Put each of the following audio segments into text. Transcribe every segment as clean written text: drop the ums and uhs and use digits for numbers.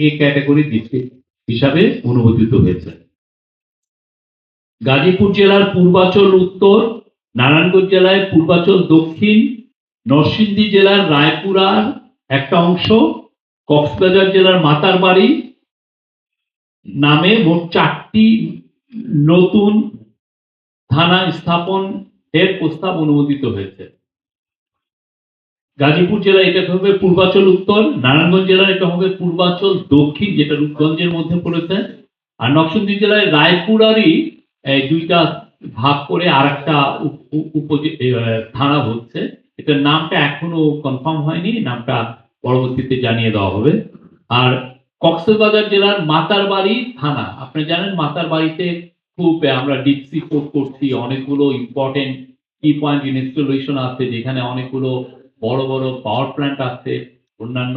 এই category district হিসাবে অনুমোদিত হয়েছে। গাজীপুর জেলার পূর্বাচল উত্তর, নারায়ণগঞ্জ জেলায় পূর্বাচল দক্ষিণ, নরসিংদী জেলার রায়পুরার একটা অংশ, কক্সবাজার জেলার মাতারবাড়ি নামে মোট 4টি নতুন থানা স্থাপন এর প্রস্তাব অনুমোদিত হয়েছে। গাজীপুর জেলা এটা হবে পূর্বাচল উত্তর, নারায়ণগঞ্জ জেলার এটা হবে পূর্বাচল দক্ষিণ, যেটা রূপগঞ্জের মধ্যে পড়েছে, আর নরসিংদী জেলায় রায়পুরারই দুইটা ভাগ করে আর একটা থানা হচ্ছে। এটার নামটা এখনো কনফার্ম হয়নি, নামটা পরবর্তীতে জানিয়ে দেওয়া হবে। আর কক্সবাজার জেলার মাতারবাড়ি থানা, আপনি জানেন মাতারবাড়িতে খুব আমরা ডিপ সি পোর্ট করছি, অনেকগুলো ইম্পর্টেন্ট কি পয়েন্ট ইনস্টলেশন আছে, যেখানে অনেকগুলো বড় বড় পাওয়ার প্ল্যান্ট আছে, অন্যান্য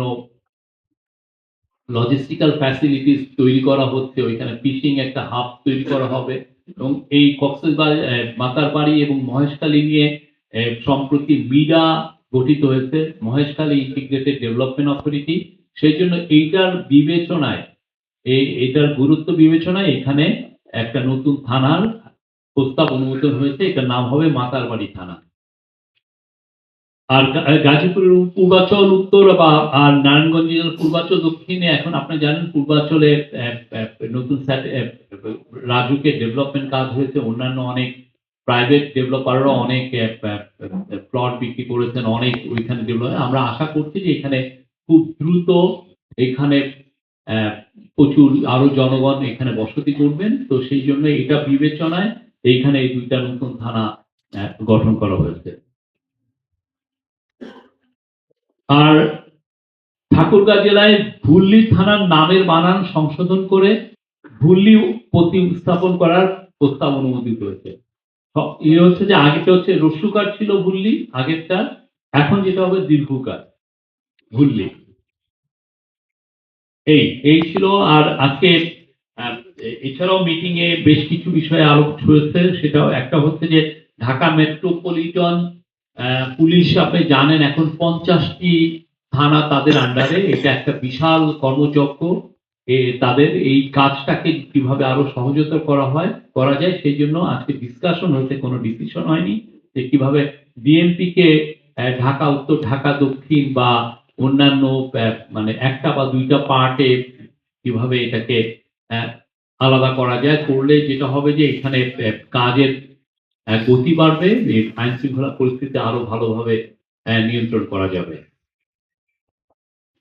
লজিস্টিক্যাল ফ্যাসিলিটিস তৈরি করা হচ্ছে, ওইখানে ফিশিং একটা হাব তৈরি করা হবে। এবং এই কক্সবাজার, মাতারবাড়ি এবং মহেশখালী নিয়ে সম্প্রতি মিডা গঠিত হয়েছে, মহেশখালী ইন্টিগ্রেটেড ডেভেলপমেন্ট অথরিটি। সেই জন্য এইটার বিবেচনায়, এইটার গুরুত্ব বিবেচনায় এখানে একটা নতুন থানার প্রস্তাব অনুমোদন হয়েছে, এটার নাম হবে মাতারবাড়ি থানা। আর গাজীপুরের পূর্বাচল উত্তর বা আর নারায়ণগঞ্জ জেলার পূর্বাচল দক্ষিণে এখন আপনি জানেন পূর্বাচলে নতুন রাজুকে ডেভেলপমেন্ট কাজ হয়েছে, অন্যান্য অনেক প্রাইভেট ডেভেলপাররা অনেক প্লট বিক্রি করেছেন, অনেক ওইখানে ডেভেলপ। আমরা আশা করছি যে এখানে খুব দ্রুত এখানে প্রচুর আরো জনগণ এখানে বসতি করবেন, তো সেই জন্য এটা বিবেচনায় এইখানে এই দুইটা নতুন থানা গঠন করা হয়েছে। আর ঠাকুরগাঁ জেলায় ভুল্লি থানার নামের বানান সংশোধন করে ভুল্লি প্রতিস্থাপন করার প্রস্তাব অনুমোদিত হয়েছে। এই হচ্ছে যে আগেটা হচ্ছে রস্যুকার ছিল ভুল্লি আগেরটা, এখন যেটা হবে দীর্ঘকার ভুল্লি। এই ছিল। আর আজকে এছাড়াও মিটিং এ বেশ কিছু বিষয়ে আলোচ হয়েছে, সেটাও একটা হচ্ছে যে ঢাকা মেট্রোপলিটন পুলিশ, আপনি জানেন এখন 50টি থানা তাদের আন্ডারে, এটা একটা বিশাল কর্মযজ্ঞ। তাদের এই কাজটাকে কিভাবে আরো সহজতর করা যায়, সেই জন্য আজকে ডিসকাশন হয়েছে, কোনো ডিসিশন হয়নি যে কিভাবে ডিএমপি কে ঢাকা উত্তর, ঢাকা দক্ষিণ বা অন্যান্য মানে একটা বা দুইটা পার্টে কিভাবে এটাকে আলাদা করা যায়, করলে যেটা হবে যে এখানে কাজের গতি বাড়বে, আইন শৃঙ্খলা পরিস্থিতি আরো ভালোভাবে নিয়ন্ত্রণ করা যাবে।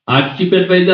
আর চিফ অ্যাডভাইজার